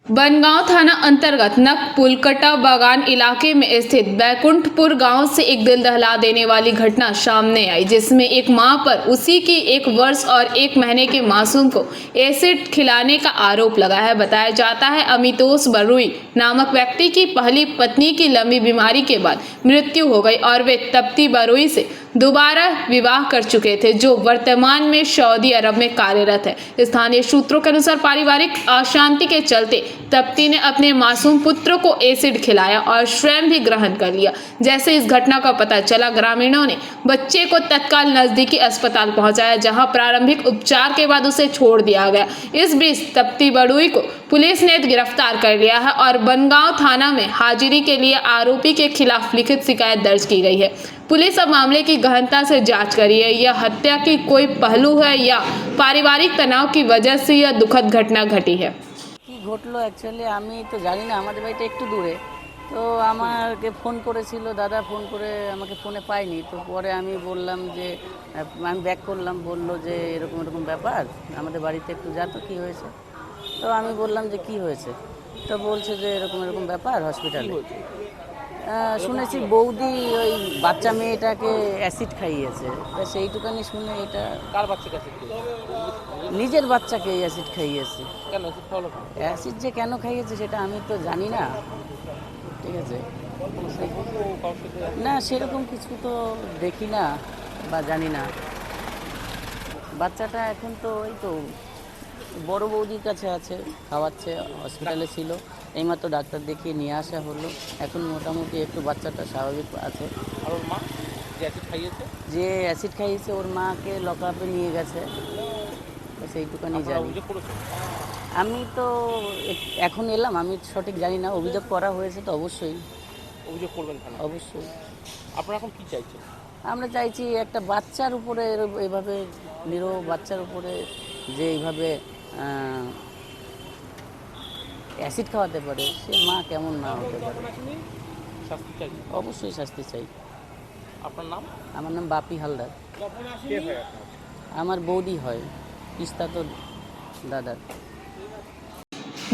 बनगांव थाना अंतर्गत नकपुलकटा बागान इलाके में स्थित बैकुंठपुर गांव से एक दिल दहला देने वाली घटना सामने आई, जिसमें एक मां पर उसी की 1 वर्ष और 1 महीने के मासूम को एसिड खिलाने का आरोप लगा है। बताया जाता है अमितोष बरुई नामक व्यक्ति की पहली पत्नी की लंबी बीमारी के बाद मृत्यु हो गई और वे तप्ती बरुई से दोबारा विवाह कर चुके थे, जो वर्तमान में सऊदी अरब में कार्यरत है। स्थानीय सूत्रों के अनुसार पारिवारिक अशांति के चलते तप्ती ने अपने मासूम पुत्र को एसिड खिलाया और स्वयं भी ग्रहण कर लिया। जैसे इस घटना का पता चला, ग्रामीणों ने बच्चे को तत्काल नजदीकी अस्पताल पहुंचाया, जहां प्रारंभिक उपचार के बाद उसे छोड़ दिया गया। इस बीच तप्ती बरुई को पुलिस ने गिरफ्तार कर लिया है और बनगांव थाना में हाजिरी के लिए आरोपी के खिलाफ लिखित शिकायत दर्ज की गई है। पुलिस अब मामले की गहनता से जांच कर रही है। यह हत्या की कोई पहलू है या पारिवारिक तनाव की वजह से यह दुखद घटना घटी है। ঘটলো অ্যাকচুয়ালি আমি তো জানি না, আমাদের বাড়িটা একটু দূরে। তো আমাকে ফোন করেছিল দাদা, ফোন করে আমাকে ফোনে পাইনি। তো পরে আমি বললাম যে আমি ব্যাক করলাম, বলল যে এরকম এরকম ব্যাপার, আমাদের বাড়িতে একটু যা তো কী হয়েছে। তো আমি বললাম যে কি হয়েছে, তো বলছে যে এরকম এরকম ব্যাপার হসপিটালে। শুনেছি বৌদি ওই বাচ্চা মেয়েটাকে অ্যাসিড খাইয়েছে, তা সেইটুকানি শুনে এটা কার বাচ্চাকে অ্যাসিড নিজের বাচ্চাকে অ্যাসিড খাইয়েছে। কেন অ্যাসিড খাওয়ালো? অ্যাসিড যে কেন খাইয়েছে সেটা আমি তো জানি না, ঠিক আছে। না সেরকম কিছু তো দেখি না বা জানি না। বাচ্চাটা এখন তো ওই তো বড় বৌদির কাছে আছে, খাওয়াচ্ছে, হসপিটালে ছিল, এইমাত্র ডাক্তার দেখিয়ে নিয়ে আসা হলো। এখন মোটামুটি একটু বাচ্চাটা স্বাভাবিক আছে। আর ওর মা যে অ্যাসিড খাইয়েছে, যে অ্যাসিড খাইয়েছে ওর মাকে লকআপে নিয়ে গেছে, সেইটুকানি জানি। আমি তো এখন এলাম, আমি সঠিক জানি না। অভিযোগ করা হয়েছে তো অবশ্যই অভিযোগ করবেন কেন? অবশ্যই। আপনারা এখন কী চাইছেন? আমরা চাইছি একটা বাচ্চার উপরে এভাবে নিরীহ বাচ্চার উপরে যে এইভাবে অ্যাসিড খাওয়াতে পারে, সে মা কেমন না হতে পারে। শাস্তি চাই, অবশ্যই শাস্তি চাই। আপনার নাম? আমার নাম বাপি হালদার। কে হয় আপনার? আমার বৌদি হয়, তিস্তা তো দাদার।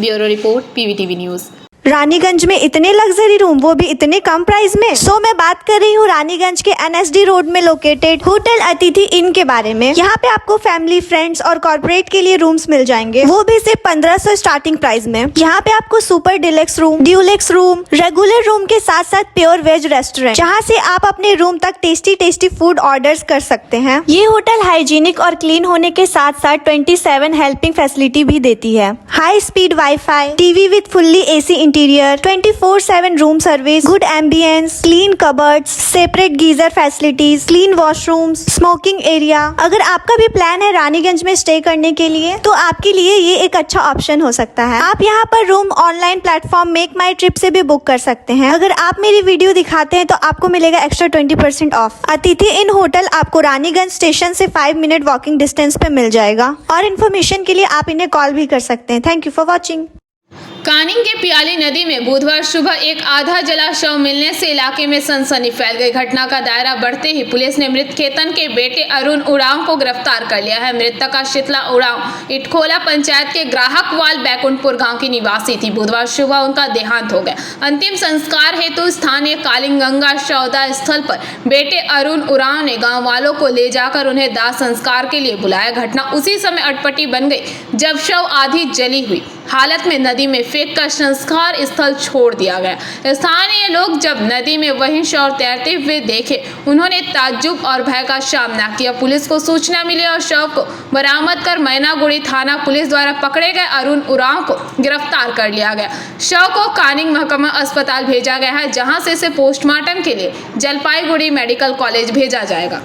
Bureau report PVTV news. Raniganj में इतने लग्जरी रूम, वो भी इतने कम प्राइस में। सो मैं बात कर रही हूँ रानीगंज के NSD रोड में लोकेटेड होटल अतिथि इन के बारे में। यहाँ पे आपको फैमिली, फ्रेंड्स और कॉर्पोरेट के लिए रूम्स मिल जाएंगे, वो भी सिर्फ 1500 स्टार्टिंग प्राइस में। यहाँ पे आपको super deluxe room, Dulux room, regular room के साथ साथ प्योर वेज रेस्टोरेंट, जहाँ से आप अपने रूम तक टेस्टी टेस्टी फूड ऑर्डर्स कर सकते हैं। ये होटल हाइजीनिक और क्लीन होने के साथ साथ 27 हेल्पिंग फैसिलिटी भी देती है। High speed wifi, TV with fully AC interior, 24/7 room service, good ambience, clean cupboards, separate geyser facilities, clean washrooms, smoking area. अगर आपका भी प्लान है रानीगंज में स्टे करने के लिए, तो आपके लिए ये एक अच्छा ऑप्शन हो सकता है। आप यहाँ पर रूम ऑनलाइन प्लेटफॉर्म मेक माई ट्रिप से भी बुक कर सकते हैं। अगर आप मेरी वीडियो दिखाते हैं तो आपको मिलेगा एक्स्ट्रा 20% ऑफ। अतिथि इन होटल आपको रानीगंज स्टेशन से 5 मिनट वॉकिंग डिस्टेंस पे मिल जाएगा। और इन्फॉर्मेशन के लिए आप इन्हें कॉल भी कर सकते हैं। Thank you for watching. Canning के पियाली नदी में बुधवार सुबह एक आधा जला शव मिलने से इलाके में सनसनी फैल गई। घटना का दायरा बढ़ते ही पुलिस ने मृत खेतन के बेटे अरुण उरांव को गिरफ्तार कर लिया है। मृतक का शीतला उरांव इटखोला पंचायत के ग्राहकवाल बैकुंठपुर गांव की निवासी थी। बुधवार सुबह उनका देहांत हो गया। अंतिम संस्कार हेतु स्थानीय कालिंगंगा सौदा स्थल पर बेटे अरुण उरांव ने गाँव वालों को ले जाकर उन्हें दाह संस्कार के लिए बुलाया। घटना उसी समय अटपटी बन गई जब शव आधी जली हुई हालत में नदी में फेंक कर संस्कार स्थल छोड़ दिया गया। स्थानीय लोग जब नदी में वही शव तैरते हुए देखे, उन्होंने ताज्जुब और भय का सामना किया। पुलिस को सूचना मिली और शव को बरामद कर मैनागुड़ी थाना पुलिस द्वारा पकड़े गए अरुण उरांव को गिरफ्तार कर लिया गया। शव को कानिंग महकमा अस्पताल भेजा गया है, जहां से इसे पोस्टमार्टम के लिए जलपाईगुड़ी मेडिकल कॉलेज भेजा जाएगा।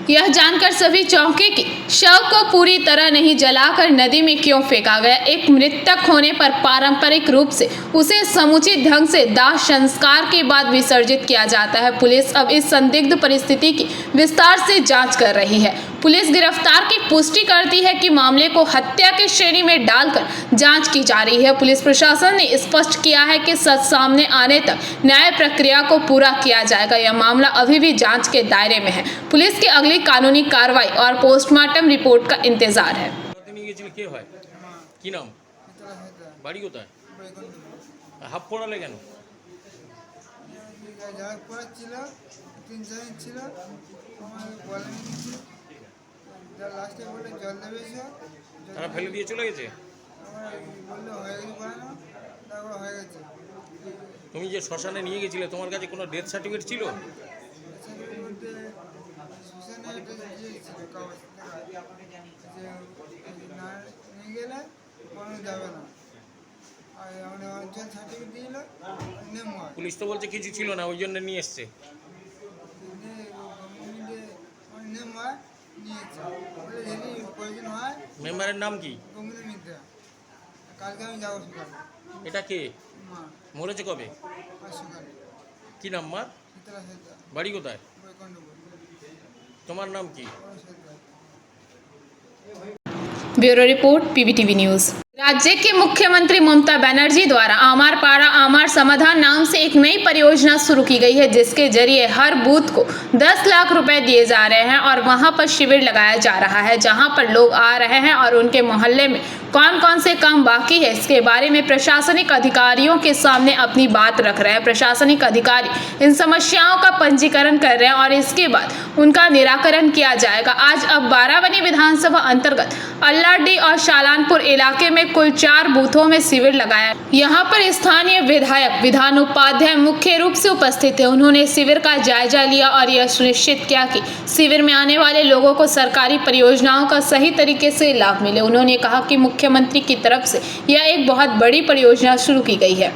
यह जानकर सभी चौंके कि शव को पूरी तरह नहीं जलाकर नदी में क्यों फेंका गया। एक मृतक होने पर पारंपरिक रूप से उसे समुचित ढंग से दाह संस्कार के बाद विसर्जित किया जाता है। पुलिस अब इस संदिग्ध परिस्थिति की विस्तार से जांच कर रही है। पुलिस गिरफ्तार की पुष्टि करती है कि मामले को हत्या की श्रेणी में डालकर जांच की जा रही है। पुलिस प्रशासन ने स्पष्ट किया है कि सच सामने आने तक न्याय प्रक्रिया को पूरा किया जाएगा। यह मामला अभी भी जांच के दायरे में है। पुलिस की अगली कानूनी कार्रवाई और पोस्टमार्टम रिपोर्ट का इंतजार है। কি নাম? বাড়ি কোথায়? হাফ পড়ালে কেন? যারা পড়াচ্ছিল 3-4 ছিল আমার বলেনি কিছু, যারা লাস্টে বলে জল দেবে এসো, তারা ফেলে দিয়ে চলে গেছে? আমার বললো হয়ে গেছে পড়ানো, তারপর হয়ে গেছে। তুমি যে শ্মশানে নিয়ে গেছিলে তোমার কাছে কোনো ডেথ সার্টিফিকেট ছিল? এর মধ্যে শ্মশানে একটা ইয়ে ছিল কাগজ যে না নিয়ে গেলে পড়ানো যাবে না, আর আমাদের অঞ্চল সার্টিফিকেট দিল নেম হয়। পুলিশ তো বলছে কিছু ছিল না, ওই জন্য নিয়ে এসছে। নেম হয় নিয়েছে, বলে যদি প্রয়োজন হয়। মেম্বারের নাম কি? গঙ্গুলি মিত্রা। কালকে আমি যাবো সকালে। এটা কে? মা মরেছে কবে? আজ সকালে কি নাম মা? শীতলা সেদ্ধা বাড়ি কোথায়? বৈকণ্ঠপুর তোমার নাম কি? সেদ্ধা। Bureau report PVTV news. राज्य के मुख्यमंत्री ममता बनर्जी द्वारा आमार पाड़ा आमार समाधान नाम से एक नई परियोजना शुरू की गई है, जिसके जरिए हर बूथ को 10 लाख रुपए दिए जा रहे हैं और वहां पर शिविर लगाया जा रहा है, जहां पर लोग आ रहे हैं और उनके मोहल्ले में कौन कौन से काम बाकी है इसके बारे में प्रशासनिक अधिकारियों के सामने अपनी बात रख रहे हैं। प्रशासनिक अधिकारी इन समस्याओं का पंजीकरण कर रहे हैं और इसके बाद उनका निराकरण किया जाएगा। आज अब बाराबनी विधानसभा अंतर्गत अल्लाडी और शालानपुर इलाके में कुल 4 बूथों में शिविर लगाया। यहाँ पर स्थानीय विधायक विधान उपाध्याय मुख्य रूप से उपस्थित थे। उन्होंने शिविर का जायजा लिया और यह सुनिश्चित किया कि शिविर में आने वाले लोगों को सरकारी परियोजनाओं का सही तरीके से लाभ मिले। उन्होंने कहा कि मुख्यमंत्री की तरफ से यह एक बहुत बड़ी परियोजना शुरू की गई है।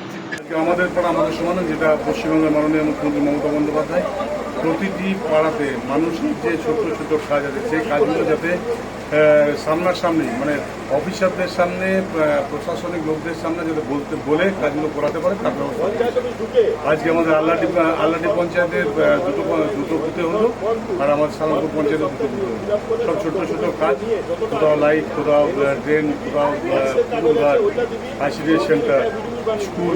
আমাদের পাড়া আমাদের সমাধান, যেটা পশ্চিমবঙ্গের মাননীয় মুখ্যমন্ত্রী মমতা বন্দ্যোপাধ্যায় প্রতিটি পাড়াতে মানুষের যে ছোট ছোট কাজ আছে সেই কাজগুলো যাতে সামনাসামনি মানে অফিসারদের সামনে প্রশাসনিক লোকদের সামনে যাতে বলে কাজগুলো করাতে পারে তার ব্যবস্থা। আজকে আমাদের আল্লাডি পঞ্চায়েতের দুটো বুথে হলো আর আমাদের সালানপুর পঞ্চায়েতের দুটো বুথে হলো। সব ছোট ছোট কাজ, কোথাও লাইট, কোথাও ড্রেন, কোথাও পুকুরঘাট, আইসিডিএস সেন্টার, স্কুল,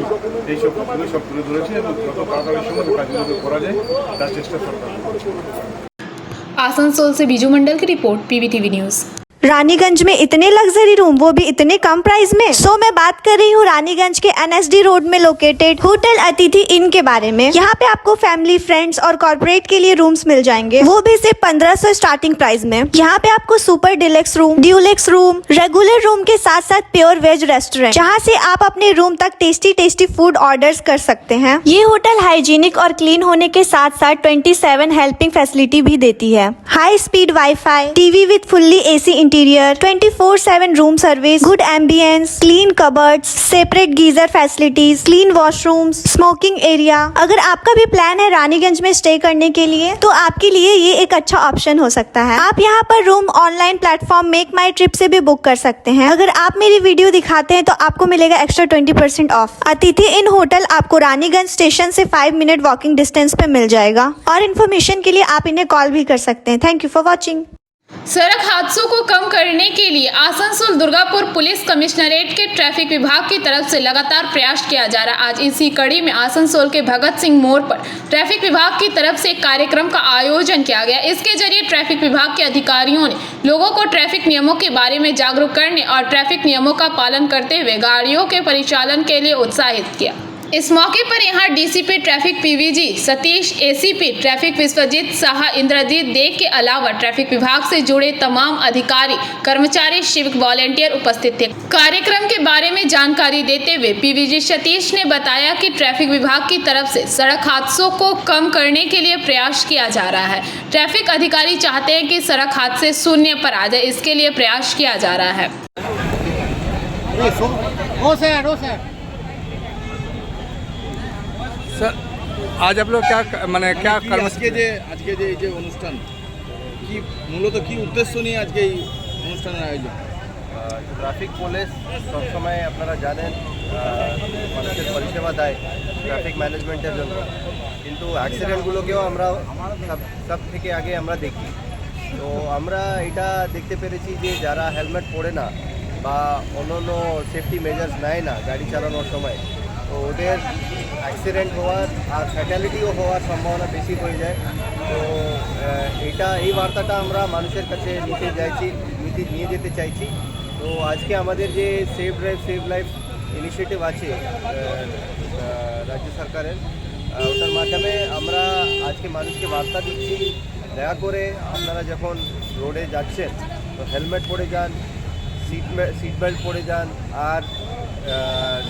এইসব কাজগুলো সব তুলে ধরেছে এবং যত তাড়াতাড়ি সময় কাজগুলো করা যায় তার চেষ্টা সরকার করছে। आसनसोल से बीजू मंडल की रिपोर्ट पीवीटीवी न्यूज। रानीगंज में इतने लग्जरी रूम, वो भी इतने कम प्राइस में। सो मैं बात कर रही हूँ रानीगंज के एनएसडी रोड में लोकेटेड होटल अतिथि इन के बारे में। यहाँ पे आपको फैमिली, फ्रेंड्स और कॉर्पोरेट के लिए रूम्स मिल जाएंगे, वो भी सिर्फ 1500 स्टार्टिंग प्राइस में। यहाँ पे आपको super deluxe room, Dulux room, regular room के साथ साथ प्योर वेज रेस्टोरेंट, जहाँ से आप अपने रूम तक टेस्टी फूड ऑर्डर्स कर सकते हैं। ये होटल हाइजीनिक और क्लीन होने के साथ साथ 27 हेल्पिंग फैसिलिटी भी देती है। High speed wifi, TV with fully AC interior, 24/7 room service, good ambience, clean cupboards, separate geyser facilities, clean washrooms, smoking area. अगर आपका भी प्लान है रानीगंज में स्टे करने के लिए तो आपके लिए ये एक अच्छा ऑप्शन हो सकता है। आप यहाँ पर रूम ऑनलाइन प्लेटफॉर्म मेक माई ट्रिप से भी बुक कर सकते हैं। अगर आप मेरी वीडियो दिखाते हैं तो आपको मिलेगा एक्स्ट्रा 20% ऑफ। अतिथि इन होटल आपको रानीगंज स्टेशन से 5 मिनट वॉकिंग डिस्टेंस पे मिल जाएगा। और इन्फॉर्मेशन के लिए आप इन्हें कॉल भी कर सकते हैं। Thank you for watching. सड़क हादसों को कम करने के लिए आसनसोल दुर्गापुर पुलिस कमिश्नरेट के ट्रैफिक विभाग की तरफ से लगातार प्रयास किया जा रहा है। आज इसी कड़ी में आसनसोल के भगत सिंह मोड़ पर ट्रैफिक विभाग की तरफ से एक कार्यक्रम का आयोजन किया गया। इसके जरिए ट्रैफिक विभाग के अधिकारियों ने लोगों को ट्रैफिक नियमों के बारे में जागरूक करने और ट्रैफिक नियमों का पालन करते हुए गाड़ियों के परिचालन के लिए उत्साहित किया। इस मौके पर यहाँ DCP traffic PVG Satish, ACP traffic Vishwajeet Shah, Indrajeet Dey के अलावा ट्रैफिक विभाग से जुड़े तमाम अधिकारी, कर्मचारी, सिविक वॉलेंटियर उपस्थित थे। कार्यक्रम के बारे में जानकारी देते हुए पीवीजी सतीश ने बताया कि ट्रैफिक विभाग की तरफ से सड़क हादसों को कम करने के लिए प्रयास किया जा रहा है। ट्रैफिक अधिकारी चाहते हैं कि सड़क हादसे शून्य पर आ जाए, इसके लिए प्रयास किया जा रहा है। सर आज आप लोग क्या মানে क्या আজকে যে এই যে অনুষ্ঠান কি মূলত কি উদ্দেশ্য নিয়ে আজকে এই অনুষ্ঠানের আয়োজন? ট্রাফিক পুলিশ সবসময় আপনারা জানেন মানুষের পরিষেবা দেয় ট্রাফিক ম্যানেজমেন্টের জন্য, কিন্তু অ্যাক্সিডেন্টগুলোকেও আমরা সব থেকে আগে আমরা দেখি। তো আমরা এটা দেখতে পেরেছি যে যারা হেলমেট পরে না বা অন্য সেফটি মেজার্স নেয় না গাড়ি চালানোর সময়, তো ওদের অ্যাক্সিডেন্ট হওয়ার আর ফ্যাটালিটিও হওয়ার সম্ভাবনা বেশি হয়ে যায়। তো এই বার্তাটা আমরা মানুষের কাছে নিয়ে যেতে চাইছি। তো আজকে আমাদের যে save drive save life initiative আছে রাজ্য সরকারের, ওটার মাধ্যমে আমরা আজকে মানুষকে বার্তা দিচ্ছি, দয়া করে আপনারা যখন রোডে যাচ্ছেন তো হেলমেট পরে যান, সিট বেল্ট পরে যান, আর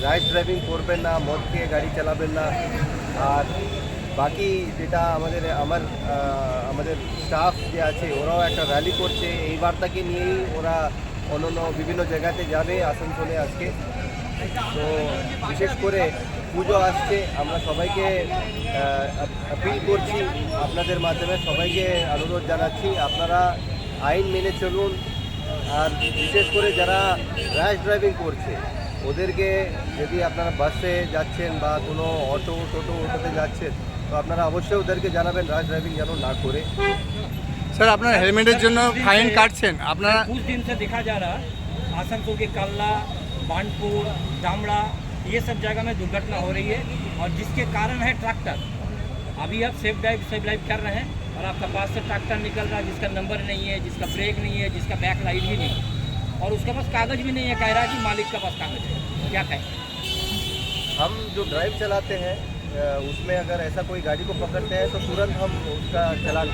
র্যাশ ড্রাইভিং করবেন না, মদ খেয়ে গাড়ি চালাবেন না। আর বাকি যেটা আমাদের স্টাফ যে আছে ওরাও একটা র্যালি করছে, এই বার্তাকে নিয়েই ওরা অন্য বিভিন্ন জায়গাতে যাবে আসানসোলে আজকে। তো বিশেষ করে পুজো আসছে, আমরা সবাইকে আপিল করছি, আপনাদের মাধ্যমে সবাইকে অনুরোধ জানাচ্ছি আপনারা আইন মেনে চলুন। আর বিশেষ করে যারা র্যাশ ড্রাইভিং করছে ওদেরকে, যদি আপনারা বাসে যাচ্ছেন বা কোনো টোটোতে যাচ্ছেন তো আপনারা অবশ্যই ওদেরকে জানাবেন র্যাশ ড্রাইভিং যেন না করে। স্যার আপনারা হেলমেটের জন্য ফাইন কাটছেন, আপনারা कुछ दिन से देखा जा रहा आसनसोल के कल्ला, बानपुर, डामड़ा, ये सब जगह में दुर्घटना हो रही है और जिसके कारण है ट्रैक्टर। अभी आप सेफ ड्राइव कर रहे हैं और आपका पास से ट्रैक्टर निकल रहा है जिसका नंबर नहीं है, जिसका ब्रेक नहीं है, जिसका बैक लाइट भी नहीं है और उसके पास कागज़ भी नहीं है, कह रहा है कि मालिक के पास कागज़ है। क्या कहें? हम जो ड्राइव चलाते हैं उसमें अगर ऐसा कोई गाड़ी को पकड़ते हैं तो तुरंत हम उसका चालान।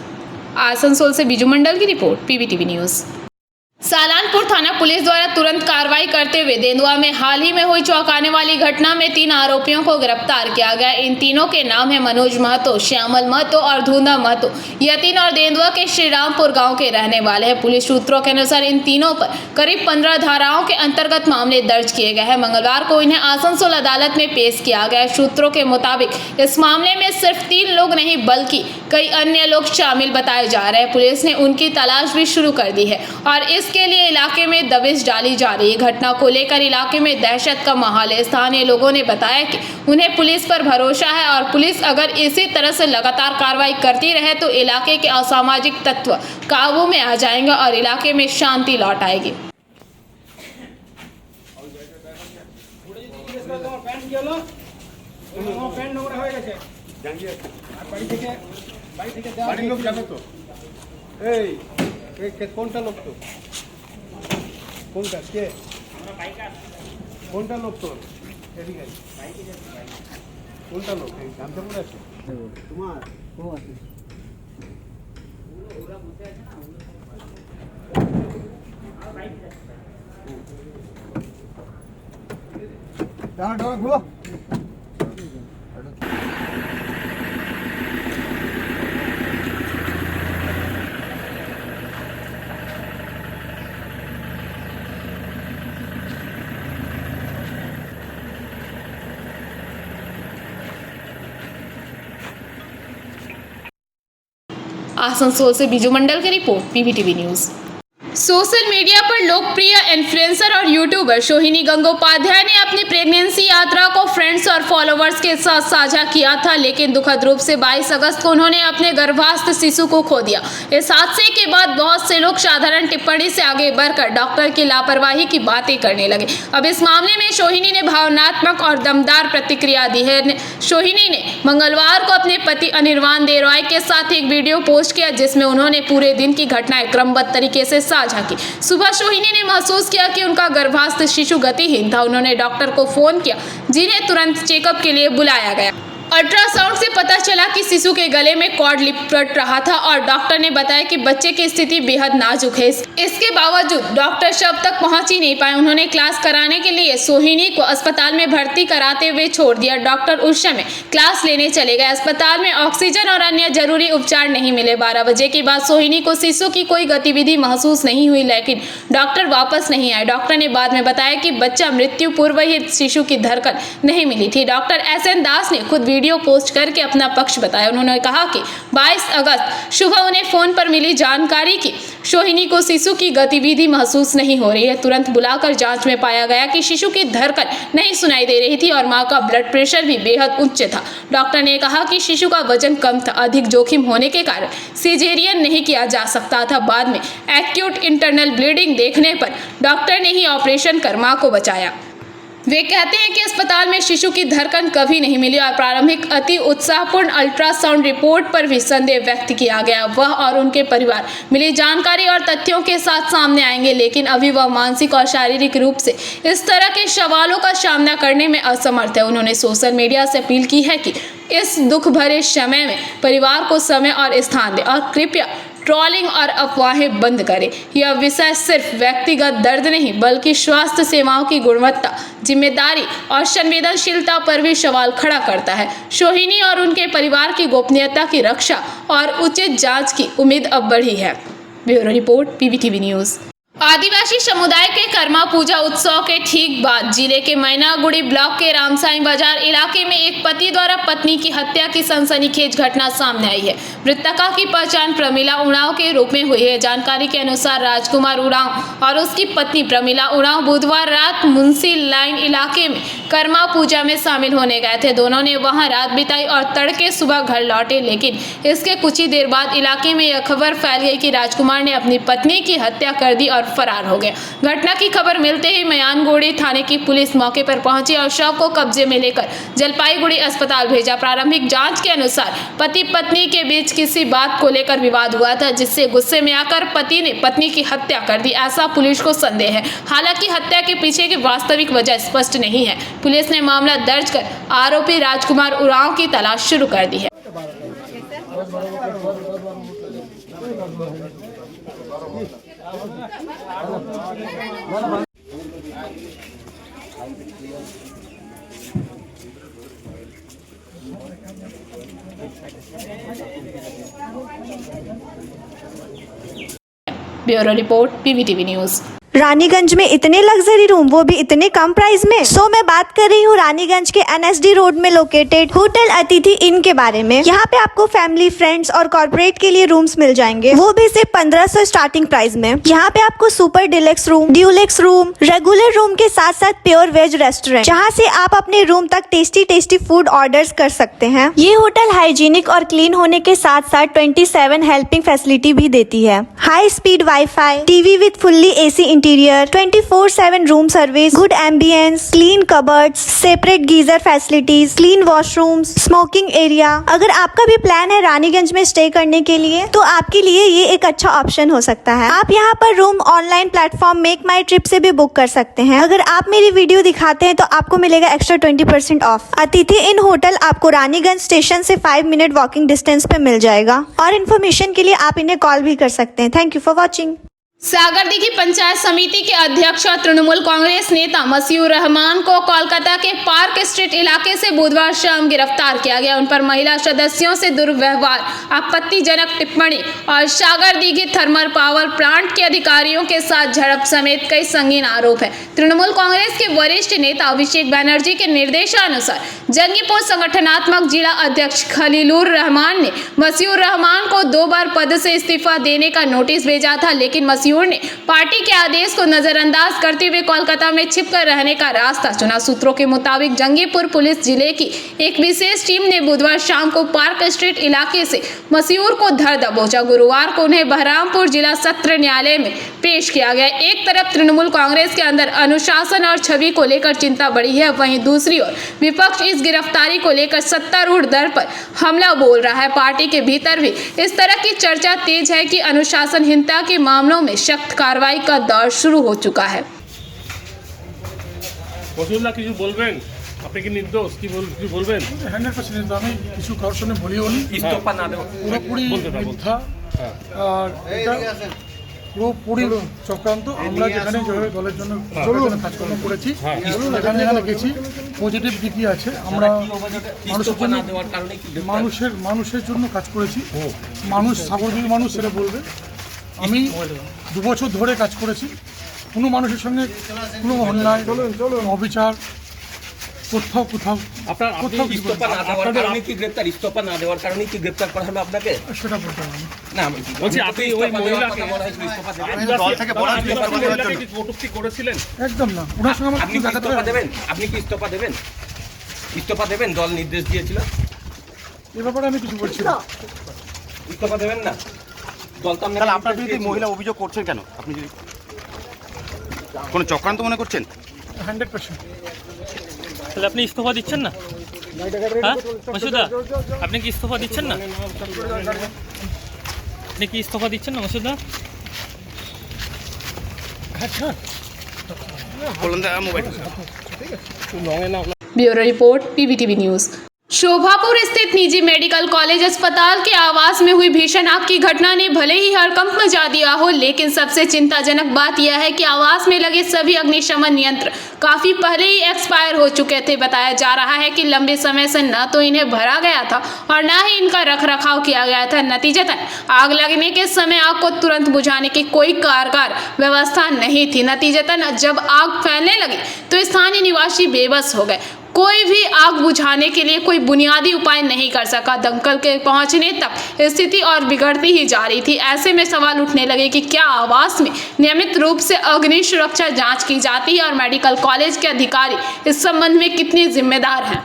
आसनसोल से बीजू मंडल की रिपोर्ट, पीवीटीवी न्यूज़। सालानपुर थाना पुलिस द्वारा तुरंत कार्रवाई करते हुए देंदुआ में हाल ही में हुई चौंकाने वाली घटना में 3 आरोपियों को गिरफ्तार किया गया। इन तीनों के नाम है मनोज महतो, श्यामल महतो और धूंधा महतो। यह तीन और देंदुआ के श्रीरामपुर गांव के रहने वाले हैं। पुलिस सूत्रों के अनुसार इन तीनों पर करीब 15 धाराओं के अंतर्गत मामले दर्ज किए गए हैं। मंगलवार को इन्हें आसनसोल अदालत में पेश किया गया। सूत्रों के मुताबिक इस मामले में सिर्फ 3 लोग नहीं बल्कि कई अन्य लोग शामिल बताए जा रहे हैं। पुलिस ने उनकी तलाश भी शुरू कर दी है और इसके लिए इलाके में दबिश डाली जा रही है। घटना को लेकर इलाके में दहशत का माहौल है। स्थानीय लोगों ने बताया कि उन्हें पुलिस पर भरोसा है और पुलिस अगर इसी तरह से लगातार कार्रवाई करती रहे तो इलाके के असामाजिक तत्व काबू में आ जाएंगे और इलाके में शांति लौट आएगी। বাড়ির লোক জানো তো? এই কোনটা লোক তো? কোনটা কে? কোনটা লোক তোর? এদিকে কোনটা লোক? জানতে পড়ে আছে তোমার? দাঁড়া ঘুরো। आसनसोल से बीजू मंडल की report, PVTV news. Social media पर लोकप्रिय इन्फ्लुएंसर और यूट्यूबर सोहिनी गंगोपाध्याय ने अपनी प्रेगनेंसी यात्रा को फ्रेंड्स और फॉलोअर्स के साथ साझा किया था, लेकिन दुखद रूप से 22 अगस्त को उन्होंने अपने गर्भास्थ शिशु को खो दिया। इस हादसे के बाद बहुत से लोग साधारण टिप्पणी से आगे बढ़कर डॉक्टर की लापरवाही की बातें करने लगे। अब इस मामले में सोहिनी ने भावनात्मक और दमदार प्रतिक्रिया दी है। सोहिनी ने मंगलवार को अपने पति अनिर्वाण देरवाई के साथ एक वीडियो पोस्ट किया जिसमें उन्होंने पूरे दिन की घटनाएं क्रमबद्ध तरीके से साझा की। सुबह सोहिनी ने महसूस किया कि उनका गर्भास्थ शिशु गतिहीन था। उन्होंने डॉक्टर को फोन किया जिन्हें तुरंत चेकअप के लिए बुलाया गया। अल्ट्रासाउंड से पता चला कि शिशु के गले में कॉर्ड लिपट रहा था और डॉक्टर ने बताया कि बच्चे की स्थिति बेहद नाजुक है। इसके बावजूद डॉक्टर शव तक पहुंच ही नहीं पाए। उन्होंने क्लास कराने के लिए सोहिनी को अस्पताल में भर्ती कराते हुए छोड़ दिया। डॉक्टर उस समय क्लास लेने चले गए। अस्पताल में ऑक्सीजन और अन्य जरूरी उपचार नहीं मिले। 12 बजे के बाद सोहिनी को शिशु की कोई गतिविधि महसूस नहीं हुई, लेकिन डॉक्टर वापस नहीं आए। डॉक्टर ने बाद में बताया कि बच्चा मृत्यु पूर्व ही शिशु की धड़कन नहीं मिली थी। डॉक्टर SN दास ने खुद वीडियो पोस्ट करके अपना पक्ष बताया। उन्होंने कहा कि 22 अगस्त सुबह उन्हें फोन पर मिली जानकारी की सोहिनी को शिशु की गतिविधि महसूस नहीं हो रही है। तुरंत बुलाकर जांच में पाया गया कि शिशु की धड़कन नहीं सुनाई दे रही थी और मां का ब्लड प्रेशर भी बेहद उच्च था। डॉक्टर ने कहा कि शिशु का वजन कम था। अधिक जोखिम होने के कारण सिजेरियन नहीं किया जा सकता था। बाद में एक्यूट इंटरनल ब्लीडिंग देखने पर डॉक्टर ने ही ऑपरेशन कर मां को बचाया। वे कहते हैं कि अस्पताल में शिशु की धड़कन कभी नहीं मिली और प्रारंभिक अति उत्साहपूर्ण अल्ट्रासाउंड रिपोर्ट पर भी संदेह व्यक्त किया गया। वह और उनके परिवार मिली जानकारी और तथ्यों के साथ सामने आएंगे, लेकिन अभी वह मानसिक और शारीरिक रूप से इस तरह के सवालों का सामना करने में असमर्थ है। उन्होंने सोशल मीडिया से अपील की है कि इस दुख भरे समय में परिवार को समय और स्थान दें और कृपया ट्रोलिंग और अफवाहें बंद करें। यह विषय सिर्फ व्यक्तिगत दर्द नहीं बल्कि स्वास्थ्य सेवाओं की गुणवत्ता, जिम्मेदारी और संवेदनशीलता पर भी सवाल खड़ा करता है। सोहिनी और उनके परिवार की गोपनीयता की रक्षा और उचित जांच की उम्मीद अब बढ़ी है। Bureau report PBTV news. आदिवासी समुदाय के कर्मा पूजा उत्सव के ठीक बाद जिले के मैनागुड़ी ब्लॉक के रामसाई बाजार इलाके में एक पति द्वारा पत्नी की हत्या की सनसनीखेज घटना सामने आई है। मृतका की पहचान प्रमिला उड़ाव के रूप में हुई है। जानकारी के अनुसार राजकुमार उड़ाव और उसकी पत्नी प्रमिला उड़ाव बुधवार रात मुंशी लाइन इलाके में कर्मा पूजा में शामिल होने गए थे। दोनों ने वहां रात बिताई और तड़के सुबह घर लौटे, लेकिन इसके कुछ ही देर बाद इलाके में यह खबर फैल गई कि राजकुमार ने अपनी पत्नी की हत्या कर दी और फरार हो गया। घटना की खबर मिलते ही मैनागुड़ी थाने की पुलिस मौके पर पहुंची और शव को कब्जे में लेकर जलपाईगुड़ी अस्पताल भेजा। प्रारंभिक जांच के अनुसार पति पत्नी के बीच किसी बात को लेकर विवाद हुआ था, जिससे गुस्से में आकर पति ने पत्नी की हत्या कर दी, ऐसा पुलिस को संदेह है। हालांकि हत्या के पीछे की वास्तविक वजह स्पष्ट नहीं है। पुलिस ने मामला दर्ज कर आरोपी राजकुमार उरांव की तलाश शुरू कर दी है। Bureau report PBTV news. Raniganj में इतने लग्जरी रूम, वो भी इतने कम प्राइस में। सो मैं बात कर रही हूँ रानीगंज के NSD रोड में लोकेटेड होटल अतिथि इन के बारे में। यहाँ पे आपको फैमिली, फ्रेंड्स और कॉर्पोरेट के लिए रूम्स मिल जाएंगे, वो भी सिर्फ 1500 स्टार्टिंग प्राइस में। यहाँ पे आपको super deluxe room, Dulux room, regular room के साथ साथ प्योर वेज रेस्टोरेंट, जहाँ से आप अपने रूम तक टेस्टी फूड ऑर्डर कर सकते हैं। ये होटल हाइजीनिक और क्लीन होने के साथ साथ 27 हेल्पिंग फैसिलिटी भी देती है। High speed wifi, TV with fully AC interior, 24/7 room service, good ambience, clean cupboards, separate geyser facilities, clean washrooms, smoking area. अगर आपका भी प्लान है रानीगंज में स्टे करने के लिए तो आपके लिए ये एक अच्छा ऑप्शन हो सकता है। आप यहाँ पर रूम ऑनलाइन प्लेटफॉर्म मेक माई ट्रिप से भी बुक कर सकते हैं। अगर आप मेरी वीडियो दिखाते हैं तो आपको मिलेगा एक्स्ट्रा 20% ऑफ। अतिथि इन होटल आपको रानीगंज स्टेशन से 5 मिनट वॉकिंग डिस्टेंस पे मिल जाएगा। और इन्फॉर्मेशन के लिए आप इन्हें कॉल भी कर सकते हैं। Thank you for watching. Sagardighi panchayat समिति के अध्यक्ष और तृणमूल कांग्रेस नेता मसीउर रहमान को कोलकाता के पार्क स्ट्रीट इलाके से बुधवार शाम गिरफ्तार किया गया। उन पर महिला सदस्यों से दुर्व्यवहार, आपत्तिजनक टिप्पणी और सागरदीघी थर्मल पावर प्लांट के अधिकारियों के साथ झड़प समेत कई संगीन आरोप है। तृणमूल कांग्रेस के वरिष्ठ नेता अभिषेक बनर्जी के निर्देशानुसार जंगीपुर संगठनात्मक जिला अध्यक्ष खलीलुर रहमान ने मसीउर रहमान को 2 बार पद से इस्तीफा देने का नोटिस भेजा था, लेकिन मसीउर ने पार्टी के आदेश को नजरअंदाज करते हुए कोलकाता में छिपकर रहने का रास्ता चुना। सूत्रों के मुताबिक जंगीपुर पुलिस जिले की एक विशेष टीम ने बुधवार शाम को पार्क स्ट्रीट इलाके से मसीउर को धर दबोचा। गुरुवार को उन्हें बहरामपुर जिला सत्र न्यायालय में पेश किया गया। एक तरफ तृणमूल कांग्रेस के अंदर अनुशासन और छवि को लेकर चिंता बढ़ी है, वहीं दूसरी ओर विपक्ष इस गिरफ्तारी को लेकर सत्तारूढ़ दल पर हमला बोल रहा है। पार्टी के भीतर भी इस तरह की चर्चा तेज है कि अनुशासनहीनता के मामलों में सख्त कार्रवाई का दौर शुरू हो चुका है। কিছু বলবেন? আপনি কি নির্দোষ? কি বলবেন? 100% নির্দোষ। আমি কিছু কারোর সামনে বলিও নি। ইস্তফা না দেওয়া পুরোপুরি মিথ্যা। আর এটা পুরোপুরি চক্রান্ত। আমরা যেখানে যেভাবে দলের জন্য কাজকর্ম করেছি যেখানে গেছি পজিটিভ দিকই আছে। আমরা মানুষের জন্য কাজ করেছি। মানুষ সাগরদিঘির মানুষ সেটা বলবে। আমি 2 বছর ধরে কাজ করেছি। কোনো মানুষের সঙ্গে কোনো অন্যায় অবিচার কোথাও ইস্তফা না দেওয়ার কারণে কি গ্রেপ্তার? ইস্তফা না দেওয়ার কারণে কি গ্রেপ্তার করা হলো আপনাকে? সেটা বলতে পারবো না, বলছি আপনি ওই মহিলাকে ইস্তফা করেছিলেন? একদম না। ওনার সঙ্গে আপনি ইস্তফা দেবেন? আপনি কি ইস্তফা দেবেন? ইস্তফা দেবেন? দল নির্দেশ দিয়েছিল। এই ব্যাপারে আমি কিছু বলছি না। ইস্তফা দেবেন না? দল তো আপনার বিরুদ্ধে মহিলা অভিযোগ করছেন কেন? আপনি যদি কোনো চক্রান্ত মনে করছেন? 100%। তাহলে আপনি ইস্তফা দিচ্ছেন না? হ্যাঁ মসুদা, আপনি কি ইস্তফা দিচ্ছেন না? আপনি কি ইস্তফা দিচ্ছেন না Masuda? Bureau report PVTV news. Shobhapur स्थित निजी मेडिकल कॉलेज अस्पताल के आवास में हुई भीषण आग की घटना ने भले ही हड़कंप मचा दिया हो, लेकिन सबसे चिंताजनक बात यह है कि आवास में लगे सभी अग्निशमन यंत्र काफी पहले ही एक्सपायर हो चुके थे। बताया जा रहा है कि लंबे समय से न तो इन्हें भरा गया था और न ही इनका रखरखाव किया गया था। नतीजतन आग लगने के समय आग को तुरंत बुझाने की कोई कारगर व्यवस्था नहीं थी। नतीजतन जब आग फैलने लगी तो स्थानीय निवासी बेबस हो गए। कोई भी आग बुझाने के लिए कोई बुनियादी उपाय नहीं कर सका। दमकल के पहुंचने तक स्थिति और बिगड़ती ही जा रही थी। ऐसे में सवाल उठने लगे कि क्या आवास में नियमित रूप से अग्नि सुरक्षा जांच की जाती है और मेडिकल कॉलेज के अधिकारी इस संबंध में कितने जिम्मेदार हैं।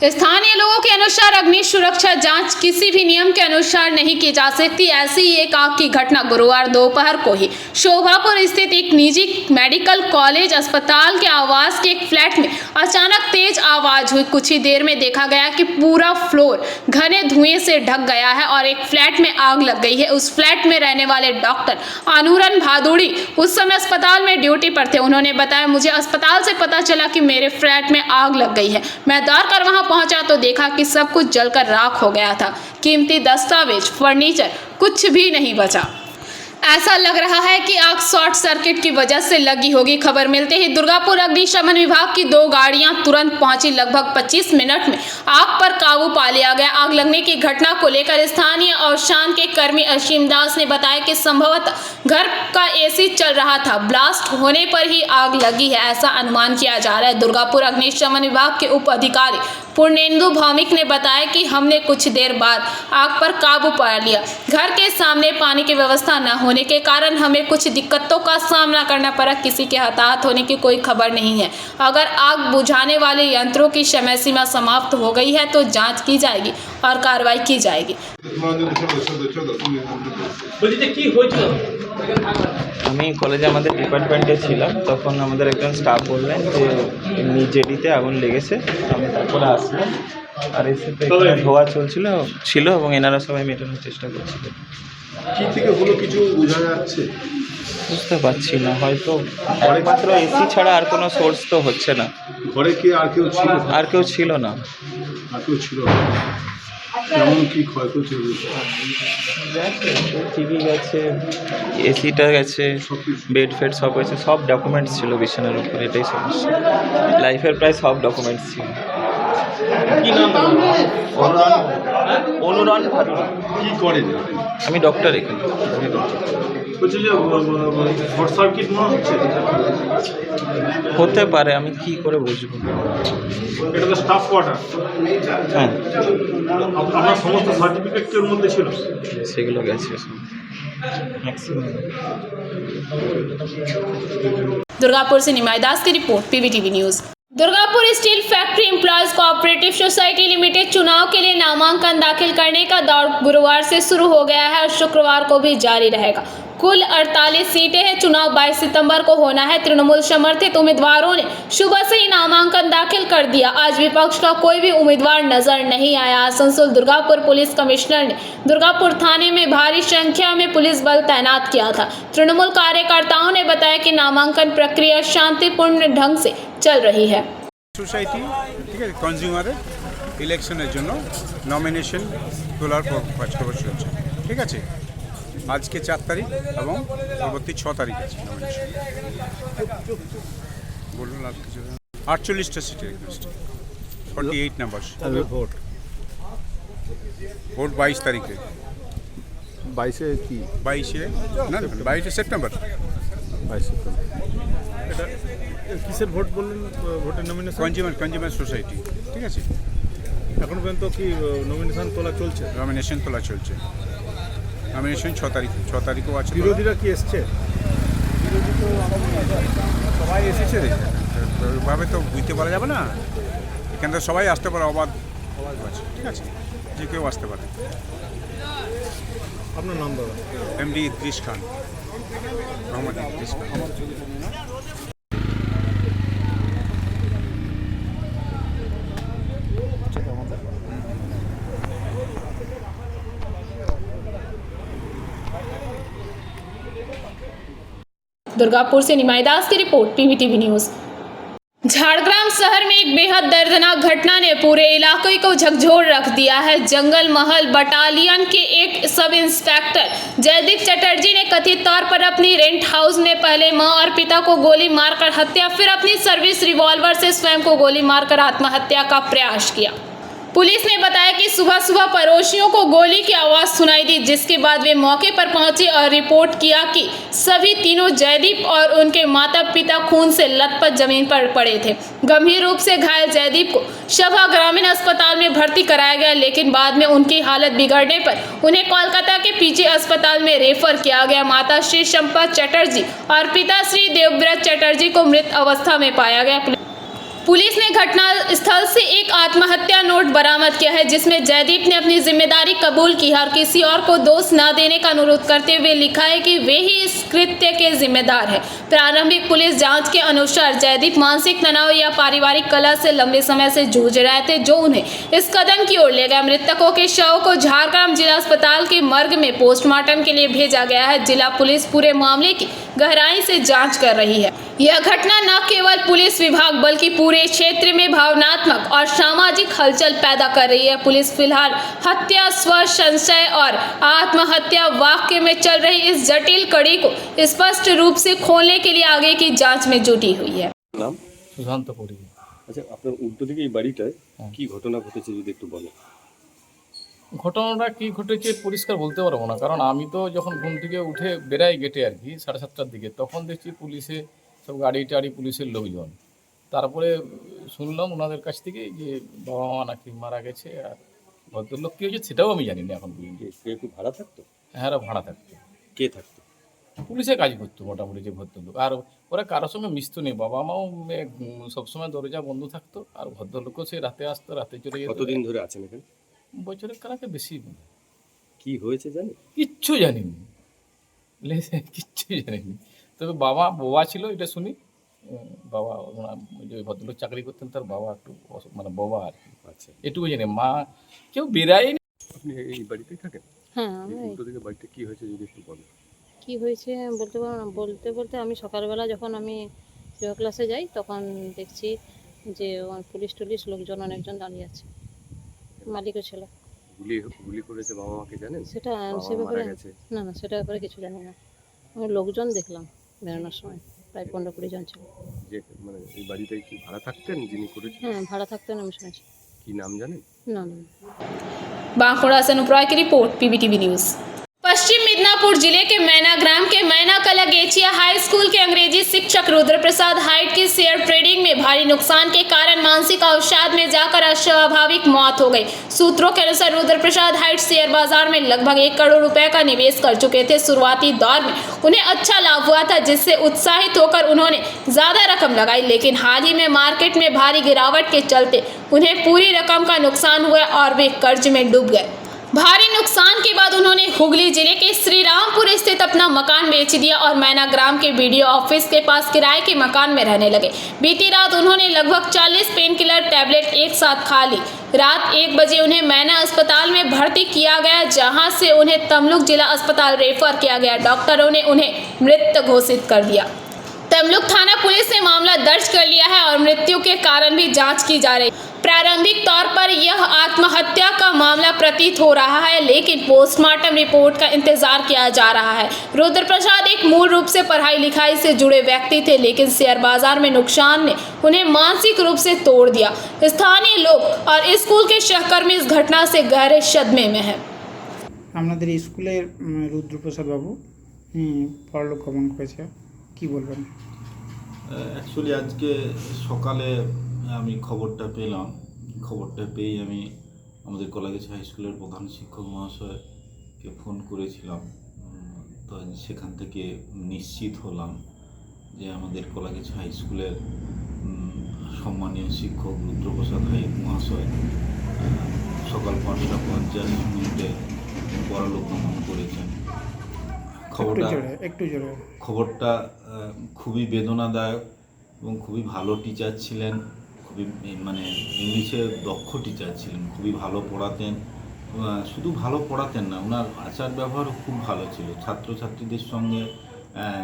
स्थानीय लोगों के अनुसार अग्नि सुरक्षा जांच किसी भी नियम के अनुसार नहीं की जा सकती। ऐसी ही एक आग की घटना गुरुवार दोपहर को ही शोभापुर स्थित एक निजी मेडिकल कॉलेज अस्पताल के आवास के एक फ्लैट में अचानक तेज आवाज हुई। कुछ ही देर में देखा गया कि पूरा फ्लोर घने धुएं से ढक गया है और एक फ्लैट में आग लग गई है। उस फ्लैट में रहने वाले डॉक्टर अनुरन भादुड़ी उस समय अस्पताल में ड्यूटी पर थे। उन्होंने बताया, मुझे अस्पताल से पता चला कि मेरे फ्लैट में आग लग गई है। मैं दौड़कर वहां पहुंचा तो देखा कि सब कुछ जलकर राख हो गया था। कीमती दस्तावेज, फर्नीचर, कुछ भी नहीं बचा। ऐसा लग रहा है कि आग शॉर्ट सर्किट की वजह से लगी होगी। खबर मिलते ही दुर्गापुर अग्निशमन विभाग की 2 गाड़ियां तुरंत पहुंची। लगभग 25 मिनट में आग पर काबू पा लिया गया। आग लगने की घटना को लेकर स्थानीय औशान के कर्मी असीम दास ने बताया कि संभवतः घर का एसी चल रहा था, ब्लास्ट होने पर ही आग लगी है, ऐसा अनुमान किया जा रहा है। दुर्गापुर अग्निशमन विभाग के उप अधिकारी पूर्णेंदु भौमिक ने बताया कि हमने कुछ देर बाद आग पर काबू पा लिया। घर के सामने पानी की व्यवस्था न होने के कारण हमें कुछ दिक्कतों का सामना करना पड़ा। किसी के हताहत होने की कोई खबर नहीं है। अगर आग बुझाने वाले यंत्रों की समय सीमा समाप्त हो गई है तो जांच की जाएगी और कार्रवाई की जाएगी। আমি কলেজে আমাদের ডিপার্টমেন্টে ছিলাম, তখন আমাদের একজন স্টাফ বললেন যে জেডিতে আগুন লেগেছে। আমি তারপরে আসলাম আর এসে তো এখানে ধোয়া ছিল এবং এনারা সবাই মেটানোর চেষ্টা করছিলেন। কি থেকে হলো কিছু বোঝা যাচ্ছে? বুঝতে পারছি না, হয়তো একমাত্র এসি ছাড়া আর কোনো সোর্স তো হচ্ছে না। ঘরে কি আর কেউ ছিল? আর কেউ ছিল না। আর কেউ ছিল না? কেমন কি ক্ষয়ক্ষতি হয়েছে? টিভি গেছে, এসিটা গেছে, বেড ফেড সব গেছে, সব ডকুমেন্টস ছিল বিছানার উপর। এটাই সমস্যা, লাইফের প্রায় সব ডকুমেন্টস ছিল। কি নাম? অনুরণ ভাদুড়ি। কি করেন? আমি ডক্টর এখানে। বলছি যে শর্ট সার্কিট মনে হচ্ছে। হতে পারে, আমি কি করে বুঝবো? এটা তো স্টাফ কোয়ার্টার। হ্যাঁ, আপনার সমস্ত সার্টিফিকেটের মধ্যে ছিল? সেগুলো গেছে ম্যাক্সিমাম। दुर्गापुर से निमाई दास की report, PVTV news. Durgapur steel factory employees cooperative society limited चुनाव के लिए नामांकन दाखिल करने का दौर गुरुवार से शुरू हो गया है और शुक्रवार को भी जारी रहेगा। कुल 48 सीटें हैं। चुनाव 22 सितंबर को होना है। तृणमूल समर्थित उम्मीदवारों ने सुबह से ही नामांकन दाखिल कर दिया। आज विपक्ष का कोई भी उम्मीदवार नजर नहीं आया। आसनसोल दुर्गापुर पुलिस कमिश्नर ने दुर्गापुर थाने में भारी संख्या में पुलिस बल तैनात किया था। तृणमूल कार्यकर्ताओं ने बताया कि नामांकन प्रक्रिया शांतिपूर्ण ढंग से चल रही है। সোসাইটি ঠিক আছে, কনজিউমারের ইলেকশনের জন্য নমিনেশন তোলার কাজকর্ম চলছে। ঠিক আছে, আজকে 4 তারিখ এবং পরবর্তী 6 তারিখ আছে নমিনেশন। বলুন আর কিছু। 48টা সিটের 48 নাম্বার ভোট। ভোট 22 তারিখে। 22-এ কি? 22-এ না, 22 সেপ্টেম্বর। 22 সেপ্টেম্বর। এটা কিসের ভোট বললেন? ভোটের নমিনেশন কনজিউমার সোসাইটি। ঠিক আছে, এখন পর্যন্ত কি নমিনেশন তোলা চলছে? নমিনেশন তোলা চলছে। নমিনেশন 6 তারিখেও আছে। বিরোধীরা কি এসছে? বিরোধী তো সবাই এসেছে, ওইভাবে তো বুঝতে পারা যাবে না। এখান থেকে সবাই আসতে পারে, অবাধ আছে। ঠিক আছে, যে কেউ আসতে পারে। আপনার নাম দাদা? এমডি ইদ্রিস খান, মোহাম্মদ ইদ্রিস খান। दुर्गापुर से निमाई दास की रिपोर्ट, PVTV न्यूज़। झारग्राम शहर में एक बेहद दर्दनाक घटना ने पूरे इलाके को झकझोर रख दिया है। जंगल महल बटालियन के एक सब इंस्पेक्टर जयदीप चटर्जी ने कथित तौर पर अपनी रेंट हाउस में पहले मां और पिता को गोली मारकर हत्या, फिर अपनी सर्विस रिवॉल्वर से स्वयं को गोली मारकर आत्महत्या का प्रयास किया। पुलिस ने बताया कि सुबह सुबह पड़ोसियों को गोली की आवाज़ सुनाई दी, जिसके बाद वे मौके पर पहुंचे और रिपोर्ट किया कि सभी तीनों जयदीप और उनके माता पिता खून से लथपथ जमीन पर पड़े थे। गंभीर रूप से घायल जयदीप को शभा ग्रामीण अस्पताल में भर्ती कराया गया, लेकिन बाद में उनकी हालत बिगड़ने पर उन्हें कोलकाता के पीजी अस्पताल में रेफर किया गया। माता श्री संपत चटर्जी और पिता श्री देवव्रत चटर्जी को मृत अवस्था में पाया गया। पुलिस ने घटना स्थल से एक आत्महत्या नोट बरामद किया है, जिसमें जयदीप ने अपनी जिम्मेदारी कबूल की है और किसी और को दोष न देने का अनुरोध करते हुए लिखा है कि वे ही इस कृत्य के जिम्मेदार हैं। प्रारंभिक पुलिस जांच के अनुसार जयदीप मानसिक तनाव या पारिवारिक कलह से लंबे समय से जूझ रहे थे, जो उन्हें इस कदम की ओर ले गया। मृतकों के शव को झारग्राम जिला अस्पताल के मर्ग में पोस्टमार्टम के लिए भेजा गया है। जिला पुलिस पूरे मामले की गहराई से जाँच कर रही है। यह घटना न केवल पुलिस विभाग बल्कि पूरे क्षेत्र में भावनात्मक और सामाजिक हलचल पैदा कर रही है। पुलिस फिलहाल हत्या, स्व संशय और आत्महत्या वाक्य में चल रही इस जटिल कड़ी को स्पष्ट रूप से खोलने के लिए आगे की जांच में जुटी हुई है। নাম সুশান্ত পরি। আচ্ছা, আপনার উল্টো দিকে এই বাড়িটায় কি ঘটনা ঘটেছে যদি একটু বলেন। ঘটনাটা কি ঘটেছে পরিষ্কার বলতে পারবো না, কারণ আমি তো যখন ঘুম থেকে উঠে বেরাই গেটে আর কি 7:30টার দিকে, তখন দেখছি পুলিশে সব গাড়ি টাড়ি পুলিশের লোকজন। তারপরে শুনলাম ওনাদের কাছ থেকে যে বাবা মা নাকি মারা গেছে, আর ভদ্রলোক কী হয়েছে সেটাও আমি জানি না এখন পর্যন্ত। কে একটু ভাড়া থাকতো? হ্যাঁ, ওরা ভাড়া থাকতো। কে থাকতো? পুলিশে কাজ করতো মোটামুটি যে ভদ্রলোক, আর ওরা কারোর সঙ্গে মিশতো নেই। বাবা মাও সবসময় দরজা বন্ধ থাকতো, আর ভদ্রলোকও সে রাতে আসতো, রাতে চলে যেত। কতদিন ধরে আছেন এখানে? বছরের কানাকে বেশি। কি হয়েছে জানি? কিচ্ছু জানিনি, কিচ্ছু জানিনি। তবে বাবা ছিল এটা শুনি। বাবা যে ভদ্রলোক চাকরি করতেন, তার বাবা একটু মানে বাবা আর কি। আচ্ছা, এটুকু জানি। মা কেউ বেরায়নি। আপনি এই বাড়িতেই থাকেন? হ্যাঁ, উল্টো দিকে বাড়িতে কি হয়েছে যদি একটু বলেন। কি হয়েছে বলতে পারবো না। বলতে আমি সকালবেলা যখন আমি যোগা ক্লাসে যাই, তখন দেখছি যে পুলিশ লোকজন অনেকজন দাঁড়িয়ে আছে, মালিকও ছিল। গুলি করেছে বাবা মাকে জানেন? সেটা সে ব্যাপারে না, সেটা ব্যাপারে কিছু জানি না। আমি লোকজন দেখলাম বেরোনোর সময়, প্রায় 15-20 জন ছিল। যে মানে এই বাড়িটায় কি ভাড়া থাকতেন যিনি করেছেন? হ্যাঁ, ভাড়া থাকতেন, আমি শুনেছি। কি নাম জানেন? না। बांकुड़ा से अनुप्राय की रिपोर्ट, PVTV न्यूज़। पश्चिम मिदनापुर जिले के मैना ग्राम के मैना कला गेचिया हाई स्कूल के अंग्रेजी शिक्षक रुद्र प्रसाद हाइट की शेयर ट्रेडिंग में भारी नुकसान के कारण मानसिक अवसाद में जाकर अस्वाभाविक मौत हो गई। सूत्रों के अनुसार रुद्र प्रसाद हाइट शेयर बाजार में लगभग 1 करोड़ रुपए का निवेश कर चुके थे। शुरुआती दौर में उन्हें अच्छा लाभ हुआ था, जिससे उत्साहित होकर उन्होंने ज्यादा रकम लगाई, लेकिन हाल ही में मार्केट में भारी गिरावट के चलते उन्हें पूरी रकम का नुकसान हुआ और वे कर्ज में डूब गए। भारी नुकसान के बाद उन्होंने हुगली जिले के श्री रामपुर स्थित अपना मकान बेच दिया और मैना ग्राम के बीडीओ ऑफिस के पास किराए के मकान में रहने लगे। बीती रात उन्होंने लगभग 40 पेन किलर टैबलेट एक साथ खा ली। रात 1 बजे उन्हें मैना अस्पताल में भर्ती किया गया, जहां से उन्हें तमलुक जिला अस्पताल रेफर किया गया। डॉक्टरों ने उन्हें मृत घोषित कर दिया। तमलुक थाना पुलिस ने मामला दर्ज कर लिया है और मृत्यु के कारण भी जांच की जा रही है। प्रारंभिक तौर पर यह आत्महत्या का मामला प्रतीत हो रहा है, लेकिन पोस्टमार्टम रिपोर्ट का इंतजार किया जा रहा है। रुद्र प्रसाद एक मूल रूप से पढ़ाई लिखाई से जुड़े व्यक्ति थे, लेकिन शेयर बाजार में नुकसान ने उन्हें मानसिक रूप से तोड़ दिया। स्थानीय लोग और स्कूल के सहकर्मी इस घटना से गहरे सदमे में हैं। আপনাদের স্কুলের রুদ্রপ্রসাদ বাবু পরলোক গমন করেছে, কি বলবেন? অ্যাকচুয়ালি আজকে সকালে আমি খবরটা পেলাম। খবরটা পেয়ে আমি আমাদের কলাগাছি হাই স্কুলের প্রধান শিক্ষক মহাশয়কে ফোন করেছিলাম। তো সেখান থেকে নিশ্চিত হলাম যে আমাদের কলাগাছি হাই স্কুলের সম্মানীয় শিক্ষক রুদ্রপ্রসাদ হাইক মহাশয় সকাল 5:50 পরলোক গমন করেছেন। খবরটা খুবই বেদনাদায়ক এবং খুবই ভালো টিচার ছিলেন, খুবই মানে ইংলিশে দক্ষ টিচার ছিলেন, খুবই ভালো পড়াতেন। শুধু ভালো পড়াতেন না, ওনার আচার ব্যবহারও খুব ভালো ছিল। ছাত্রছাত্রীদের সঙ্গে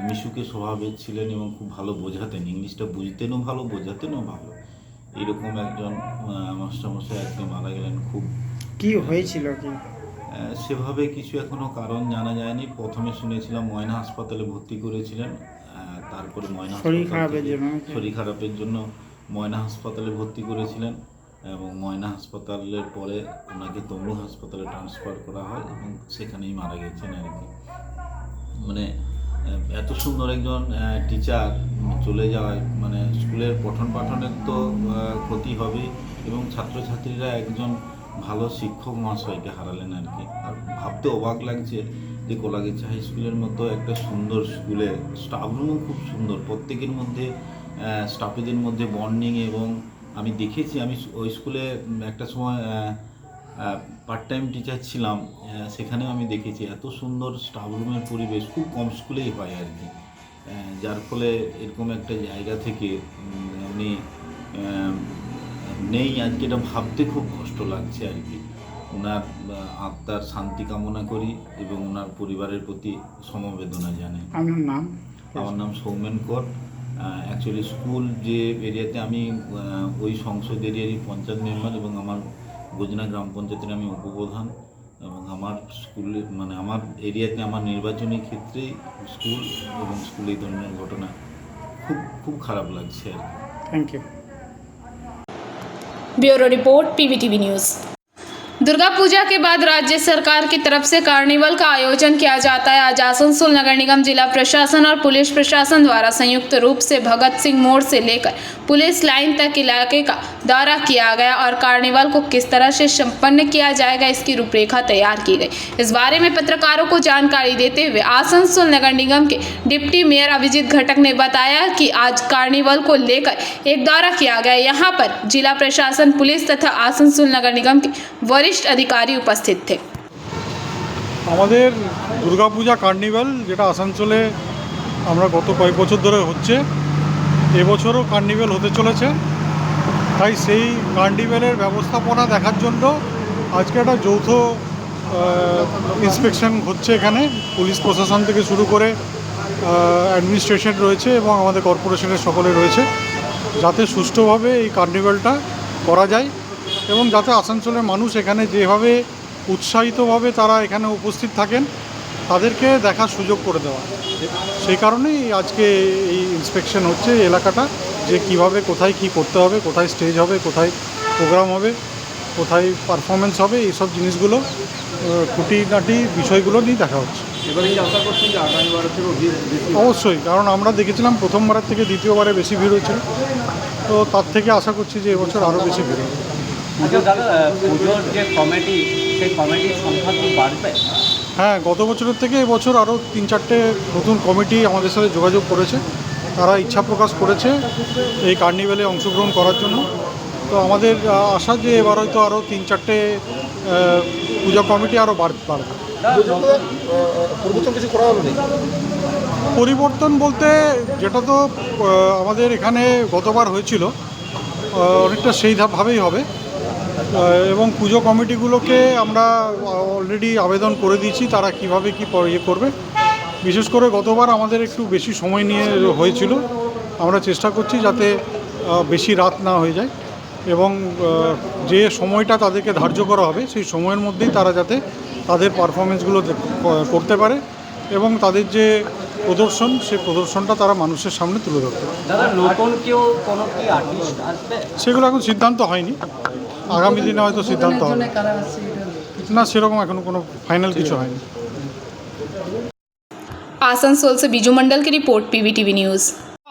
মিশুকে স্বভাবের ছিলেন এবং খুব ভালো বোঝাতেন, ইংলিশটা বুঝতেনও ভালো, বোঝাতেনও ভালো। এইরকম একজন মাস্টারমশাই আজকে মারা গেলেন। খুব কি হয়েছিল কি? সেভাবে কিছু এখনও কারণ জানা যায়নি। প্রথমে শুনেছিলাম ময়না হাসপাতালে ভর্তি করেছিলেন, তারপরে ময়না শরীর খারাপের জন্য ময়না হাসপাতালে ভর্তি করেছিলেন এবং ময়না হাসপাতালের পরে ওনাকে তমলুক হাসপাতালে ট্রান্সফার করা হয় এবং সেখানেই মারা গেছেন আর কি। মানে এত সুন্দর একজন টিচার চলে যাওয়ায় মানে স্কুলের পঠন পাঠনের তো ক্ষতি হবে এবং ছাত্রছাত্রীরা একজন ভালো শিক্ষক মহাশয়কে হারালেন আর কি। আর ভাবতে অবাক লাগছে যে কোলাগেছি হাই স্কুলের মতো একটা সুন্দর স্কুলে স্টাফরুমও খুব সুন্দর, প্রত্যেকের মধ্যে স্টাফেদের মধ্যে বন্ডিং। এবং আমি দেখেছি, আমি ওই স্কুলে একটা সময় পার্ট টাইম টিচার ছিলাম, সেখানেও আমি দেখেছি এত সুন্দর স্টাফরুমের পরিবেশ খুব কম স্কুলেই হয় আর কি। যার ফলে এরকম একটা জায়গা থেকে উনি নেই আজকে, এটা ভাবতে খুব কষ্ট লাগছে আর কি। ওনার আত্মার শান্তি কামনা করি এবং ওনার পরিবারের প্রতি সমবেদনা জানাই। আমার নাম সৌমেন কর। অ্যাকচুয়ালি স্কুল যে এরিয়াতে আমি ওই সংসদ এরিয়ারই পঞ্চায়েত মেম্বার এবং আমার গোজনা গ্রাম পঞ্চায়েতের আমি উপপ্রধান এবং আমার স্কুলে মানে আমার এরিয়াতে আমার নির্বাচনী ক্ষেত্রেই স্কুল এবং স্কুলে এই ধরনের ঘটনা খুব খুব খারাপ লাগছে আর কি। Thank you. Bureau report PVTV news. Durga Puja के बाद राज्य सरकार की तरफ से कार्निवल का आयोजन किया जाता है। आज आसनसोल नगर निगम, जिला प्रशासन और पुलिस प्रशासन द्वारा संयुक्त रूप से भगत सिंह मोड़ से लेकर पुलिस लाइन तक इलाके का दौरा किया गया और कार्निवल को किस तरह से संपन्न किया जाएगा इसकी रूपरेखा तैयार की गई। इस बारे में पत्रकारों को जानकारी देते हुए आसनसोल नगर निगम के डिप्टी मेयर अभिजीत घटक ने बताया कि आज कार्निवल को लेकर एक दौरा किया गया। यहाँ पर जिला प्रशासन, पुलिस तथा आसनसोल नगर निगम के वरिष्ठ अधिकारी उपस्थित थे। আমাদের দুর্গাপূজা কার্নিভাল যেটা আসানসোলে আমরা গত কয়েক বছর ধরে হচ্ছে, এবছরও কার্নিভাল হতে চলেছে। তাই সেই কার্নিভালের ব্যবস্থাপনা দেখার জন্য আজকে একটা যৌথ ইন্সপেকশন হচ্ছে। এখানে পুলিশ প্রশাসন থেকে শুরু করে অ্যাডমিনিস্ট্রেশন রয়েছে এবং আমাদের কর্পোরেশনের সকলে রয়েছে, যাতে সুষ্ঠুভাবে এই কার্নিভালটা করা যায় এবং যাতে আসানসোলের মানুষ এখানে যেভাবে উৎসাহিতভাবে তারা এখানে উপস্থিত থাকেন তাদেরকে দেখার সুযোগ করে দেওয়া। সেই কারণেই আজকে এই ইন্সপেকশন হচ্ছে এলাকাটা, যে কিভাবে কোথায় কি করতে হবে, কোথায় স্টেজ হবে, কোথায় প্রোগ্রাম হবে, কোথায় পারফরমেন্স হবে, এইসব জিনিসগুলো খুঁটিনাটি বিষয়গুলো নিয়ে দেখা হচ্ছে। অবশ্যই, কারণ আমরা দেখেছিলাম প্রথমবারের থেকে দ্বিতীয়বারে বেশি ভিড় হয়েছিল, তো তার থেকে আশা করছি যে এবছর আরও বেশি ভিড় হবে। হ্যাঁ, গত বছরের থেকে এবছর আরও 3-4টে নতুন কমিটি আমাদের সাথে যোগাযোগ করেছে, তারা ইচ্ছা প্রকাশ করেছে এই কার্নিভালে অংশগ্রহণ করার জন্য। তো আমাদের আশা যে এবার হয়তো আরও 3-4টে পূজা কমিটি আরও বাড়বে। পরিবর্তন কিছু করা হবে? পরিবর্তন বলতে যেটা তো আমাদের এখানে গতবার হয়েছিল অনেকটা সেইভাবেই হবে এবং পুজো কমিটিগুলোকে আমরা অলরেডি আবেদন করে দিয়েছি তারা কিভাবে কি ইয়ে করবে। বিশেষ করে গতবার আমাদের একটু বেশি সময় নিয়ে হয়েছিল, আমরা চেষ্টা করছি যাতে বেশি রাত না হয়ে যায় এবং যে সময়টা তাদেরকে ধার্য করা হবে সেই সময়ের মধ্যেই তারা যাতে তাদের পারফরমেন্সগুলো করতে পারে এবং তাদের যে প্রদর্শন সেই প্রদর্শনটা তারা মানুষের সামনে তুলে ধরতে পারে। সেগুলো এখন সিদ্ধান্ত হয়নি, আগামী দিনে হয়তো সিদ্ধান্ত হবে। না, সেরকম এখনো কোনো ফাইনাল কিছু হয়নি। आसनसोल से बीजू मंडल की report PVTV news.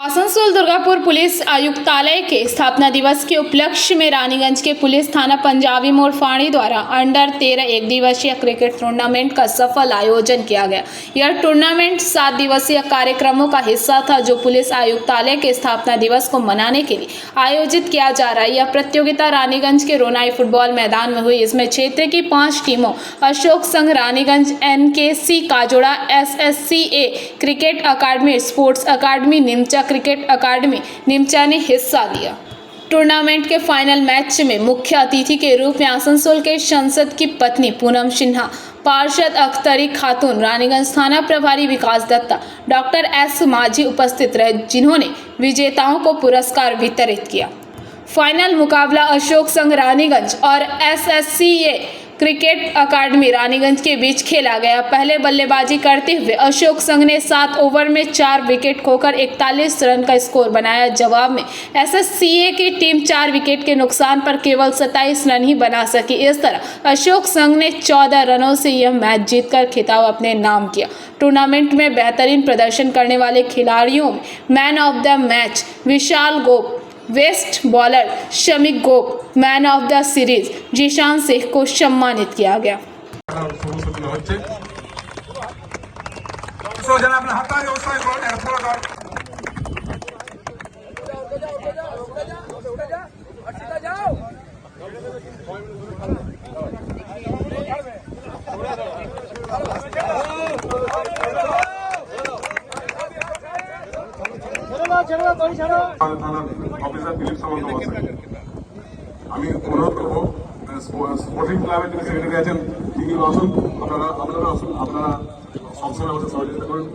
Asansol Durgapur police आयुक्तालय के स्थापना दिवस के उपलक्ष्य में रानीगंज के पुलिस थाना पंजाबी मोड़ फाड़ी द्वारा अंडर 13 एक दिवसीय क्रिकेट टूर्नामेंट का सफल आयोजन किया गया। यह टूर्नामेंट 7 दिवसीय कार्यक्रमों का हिस्सा था जो पुलिस आयुक्तालय के स्थापना दिवस को मनाने के लिए आयोजित किया जा रहा है। यह प्रतियोगिता रानीगंज के रोनाई फुटबॉल मैदान में हुई। इसमें क्षेत्र की 5 टीमों अशोक संघ रानीगंज, NKC काजोड़ा, SSCA क्रिकेट अकादमी, स्पोर्ट्स अकादमी निमचा, क्रिकेट अकादमी निमचा ने हिस्सा लिया। टूर्नामेंट के फाइनल मैच में मुख्य अतिथि के रूप में आसनसोल के सांसद की पत्नी पूनम सिन्हा, पार्षद अख्तरी खातून, रानीगंज थाना प्रभारी विकास दत्ता, डॉक्टर एस माझी उपस्थित रहे, जिन्होंने विजेताओं को पुरस्कार वितरित किया। फाइनल मुकाबला अशोक संघ रानीगंज और SSCA क्रिकेट अकादमी रानीगंज के बीच खेला गया। पहले बल्लेबाजी करते हुए अशोक संघ ने 7 ओवर में 4 विकेट खोकर 41 रन का स्कोर बनाया। जवाब में SSCA की टीम 4 विकेट के नुकसान पर केवल 27 रन ही बना सकी। इस तरह अशोक संघ ने 14 रनों से यह मैच जीतकर खिताब अपने नाम किया। टूर्नामेंट में बेहतरीन प्रदर्शन करने वाले खिलाड़ियों में man of the match Vishal Gop, best bowler Shamik Gop, man of the series Zeeshan Sheikh को सम्मानित किया गया। অফিসার দিলীপ সামন্ত আমি অনুরোধ করবো স্পোর্টিং ক্লাবের যিনি সেক্রেটারি আছেন তিনি আসুন, আপনারা আসুন, আপনারা সবসময় আমাদের সহযোগিতা করেন।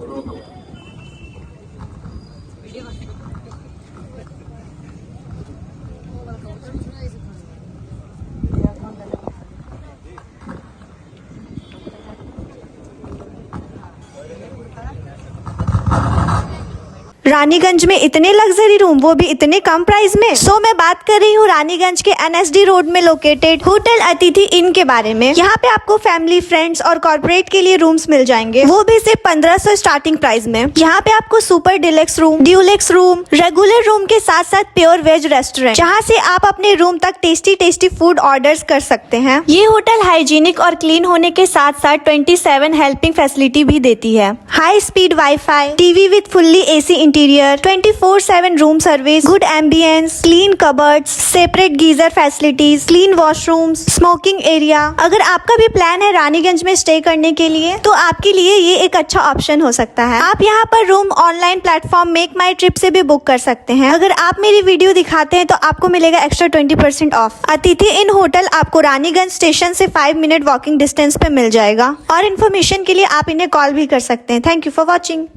रानीगंज में इतने लग्जरी रूम, वो भी इतने कम प्राइस में। सो मैं बात कर रही हूँ रानीगंज के NSD रोड में लोकेटेड होटल अतिथि इन के बारे में। यहाँ पे आपको फैमिली, फ्रेंड्स और कॉर्पोरेट के लिए रूम्स मिल जाएंगे, वो भी सिर्फ 1500 स्टार्टिंग प्राइस में। यहाँ पे आपको super deluxe room, Dulux room, regular room के साथ साथ प्योर वेज रेस्टोरेंट, जहाँ से आप अपने रूम तक टेस्टी फूड ऑर्डर्स कर सकते हैं। ये होटल हाइजीनिक और क्लीन होने के साथ साथ 27 हेल्पिंग फैसिलिटी भी देती है। High speed wifi, TV with fully AC interior, 24/7 room service, good ambience, clean cupboards, separate geyser facilities, clean washrooms, smoking area. अगर आपका भी प्लान है रानीगंज में स्टे करने के लिए, तो आपके लिए ये एक अच्छा ऑप्शन हो सकता है। आप यहाँ पर रूम ऑनलाइन प्लेटफॉर्म मेक माई ट्रिप से भी बुक कर सकते हैं। अगर आप मेरी वीडियो दिखाते हैं तो आपको मिलेगा एक्स्ट्रा 20% ऑफ। अतिथि इन होटल आपको रानीगंज स्टेशन से 5 मिनट वॉकिंग डिस्टेंस पे मिल जाएगा। और इन्फॉर्मेशन के लिए आप इन्हें कॉल भी कर सकते हैं। Thank you for watching.